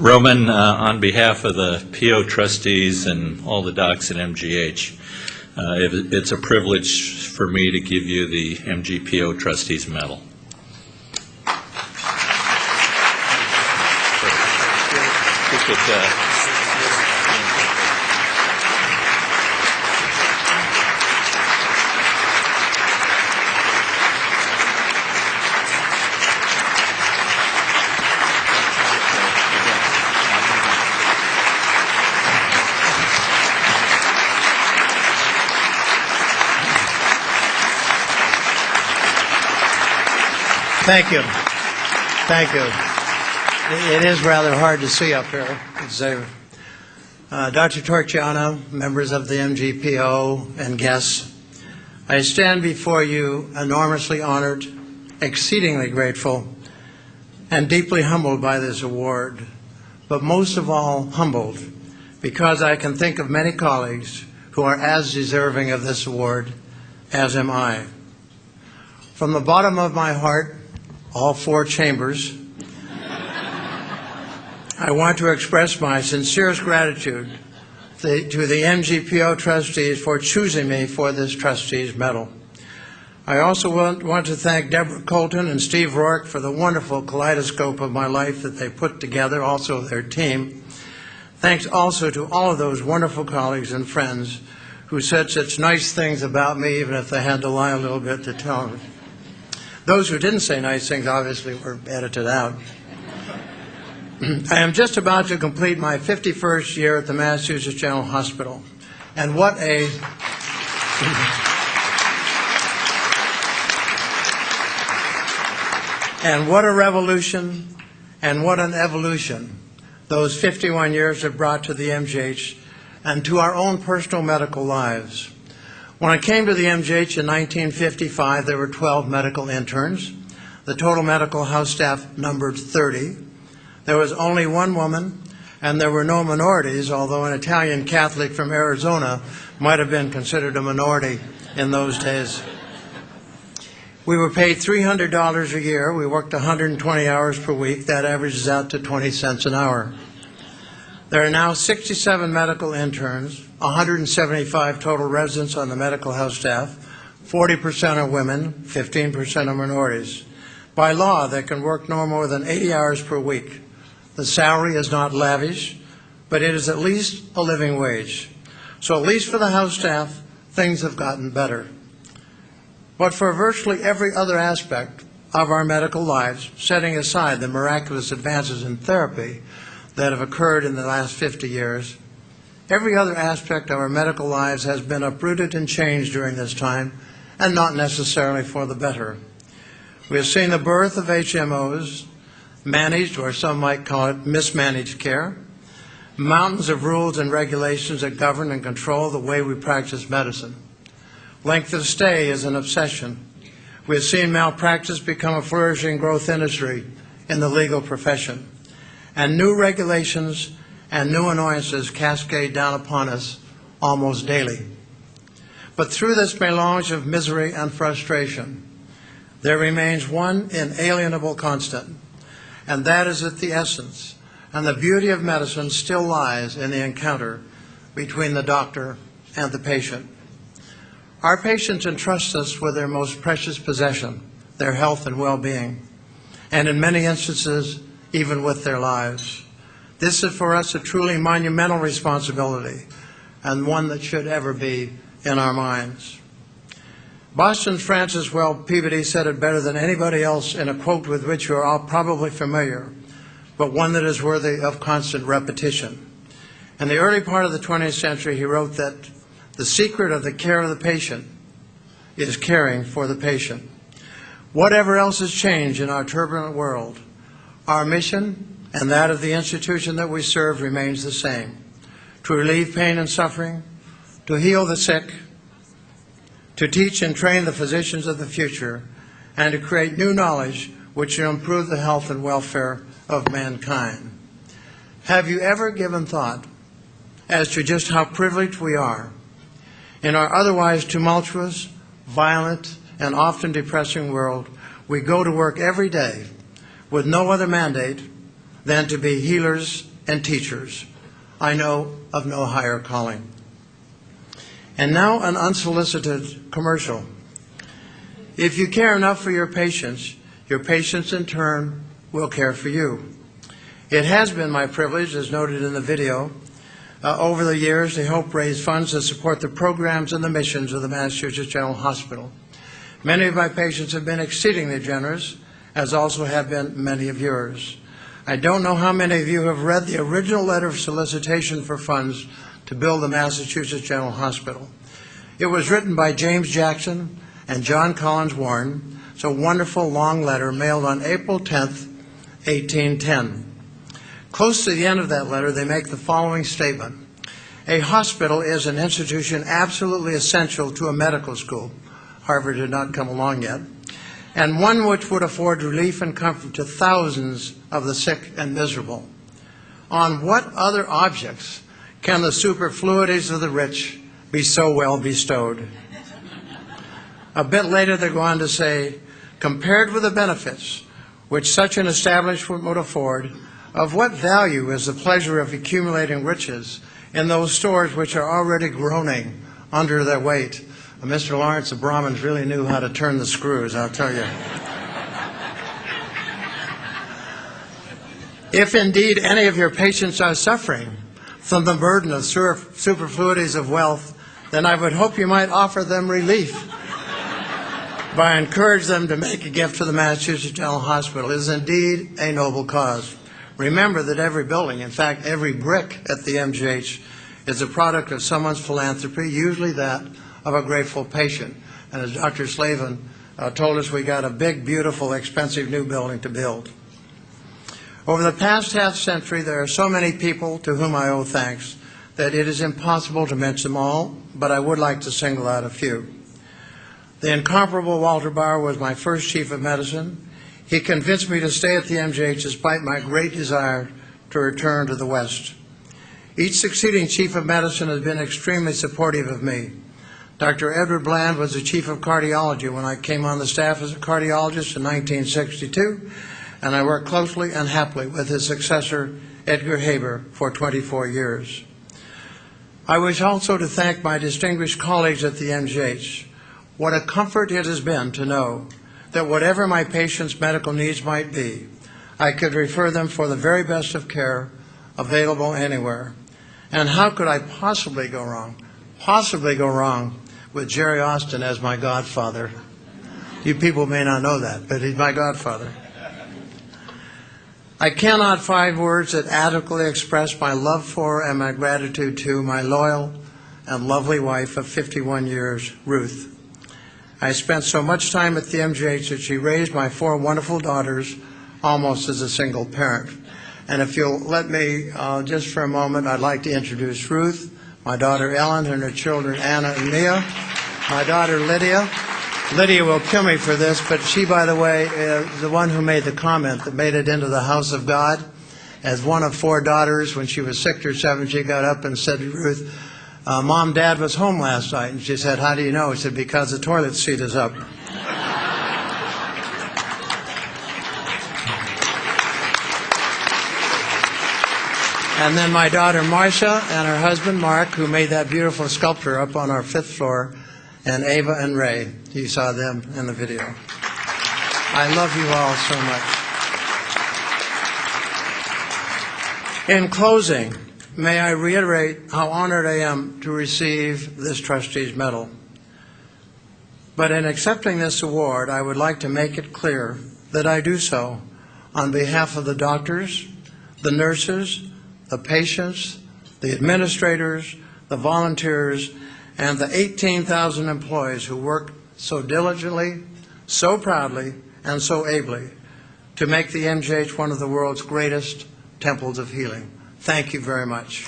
Roman, on behalf of the PO trustees and all the docs at MGH, it's a privilege for me to give you the MGPO Trustees Medal. Thank you. Thank you. It is rather hard to see up here. Dr. Torchiana, members of the MGPO, and guests, I stand before you enormously honored, exceedingly grateful, and deeply humbled by this award, but most of all humbled because I can think of many colleagues who are as deserving of this award as am I. From the bottom of my heart, all four chambers, I want to express my sincerest gratitude to the MGPO trustees for choosing me for this trustees medal. I also want to thank Deborah Colton and Steve Rourke for the wonderful kaleidoscope of my life that they put together, also their team. Thanks also to all of those wonderful colleagues and friends who said such nice things about me, even if they had to lie a little bit to tell me. Those who didn't say nice things obviously were edited out. I am just about to complete my 51st year at the Massachusetts General Hospital. And what a revolution and what an evolution those 51 years have brought to the MGH and to our own personal medical lives. When I came to the MGH in 1955, there were 12 medical interns. The total medical house staff numbered 30. There was only one woman, and there were no minorities, although an Italian Catholic from Arizona might have been considered a minority in those days. We were paid $300 a year. We worked 120 hours per week. That averages out to 20 cents an hour. There are now 67 medical interns, 175 total residents on the medical house staff, 40% are women, 15% are minorities. By law, they can work no more than 80 hours per week. The salary is not lavish, but it is at least a living wage. So at least for the house staff, things have gotten better. But for virtually every other aspect of our medical lives, setting aside the miraculous advances in therapy that have occurred in the last 50 years, every other aspect of our medical lives has been uprooted and changed during this time, and not necessarily for the better. We have seen the birth of HMOs, managed, or some might call it mismanaged care, mountains of rules and regulations that govern and control the way we practice medicine. Length of stay is an obsession. We have seen malpractice become a flourishing growth industry in the legal profession, and new regulations and new annoyances cascade down upon us almost daily. But through this melange of misery and frustration, there remains one inalienable constant, and that is that the essence and the beauty of medicine still lies in the encounter between the doctor and the patient. Our patients entrust us with their most precious possession, their health and well-being, and in many instances, even with their lives. This is for us a truly monumental responsibility, and one that should ever be in our minds. Boston's Francis Well Peabody said it better than anybody else in a quote with which you are all probably familiar, but one that is worthy of constant repetition. In the early part of the 20th century, he wrote that the secret of the care of the patient is caring for the patient. Whatever else has changed in our turbulent world, our mission and that of the institution that we serve remains the same: to relieve pain and suffering, to heal the sick, to teach and train the physicians of the future, and to create new knowledge which will improve the health and welfare of mankind. Have you ever given thought as to just how privileged we are in our otherwise tumultuous, violent, and often depressing world? We go to work every day with no other mandate than to be healers and teachers. I know of no higher calling. And now an unsolicited commercial. If you care enough for your patients in turn will care for you. It has been my privilege, as noted in the video, over the years to help raise funds to support the programs and the missions of the Massachusetts General Hospital. Many of my patients have been exceedingly generous, as also have been many of yours. I don't know how many of you have read the original letter of solicitation for funds to build the Massachusetts General Hospital. It was written by James Jackson and John Collins Warren. It's a wonderful long letter mailed on April 10th, 1810. Close to the end of that letter, they make the following statement. A hospital is an institution absolutely essential to a medical school. Harvard had not come along yet. And one which would afford relief and comfort to thousands of the sick and miserable. On what other objects can the superfluities of the rich be so well bestowed? A bit later they go on to say, compared with the benefits which such an establishment would afford, of what value is the pleasure of accumulating riches in those stores which are already groaning under their weight? Mr. Lawrence, the Brahmins really knew how to turn the screws, I'll tell you. If indeed any of your patients are suffering from the burden of superfluities of wealth, then I would hope you might offer them relief by encouraging them to make a gift to the Massachusetts General Hospital. It is indeed a noble cause. Remember that every building, in fact every brick at the MGH, is a product of someone's philanthropy, usually that of a grateful patient. And as Dr. Slavin told us, we got a big, beautiful, expensive new building to build. Over the past half century, there are so many people to whom I owe thanks that it is impossible to mention them all, but I would like to single out a few. The incomparable Walter Bauer was my first chief of medicine. He convinced me to stay at the MGH despite my great desire to return to the West. Each succeeding chief of medicine has been extremely supportive of me. Dr. Edward Bland was the chief of cardiology when I came on the staff as a cardiologist in 1962, and I worked closely and happily with his successor, Edgar Haber, for 24 years. I wish also to thank my distinguished colleagues at the MGH. What a comfort it has been to know that whatever my patients' medical needs might be, I could refer them for the very best of care available anywhere. And how could I possibly go wrong with Jerry Austin as my godfather? You people may not know that, but he's my godfather. I cannot find words that adequately express my love for and my gratitude to my loyal and lovely wife of 51 years, Ruth. I spent so much time at the MGH that she raised my 4 wonderful daughters almost as a single parent. And if you'll let me, just for a moment, I'd like to introduce Ruth, my daughter Ellen, and her children Anna and Mia, my daughter Lydia. Lydia will kill me for this, but she, by the way, is the one who made the comment that made it into the house of God. As one of 4 daughters, when she was 6 or 7, she got up and said to Ruth, Mom, Dad was home last night. And she said, how do you know? She said, because the toilet seat is up. And then my daughter Marcia and her husband Mark, who made that beautiful sculpture up on our 5th floor, and Ava and Ray. You saw them in the video. I love you all so much. In closing, may I reiterate how honored I am to receive this Trustees Medal. But in accepting this award, I would like to make it clear that I do so on behalf of the doctors, the nurses, the patients, the administrators, the volunteers, and the 18,000 employees who work so diligently, so proudly, and so ably to make the MGH one of the world's greatest temples of healing. Thank you very much.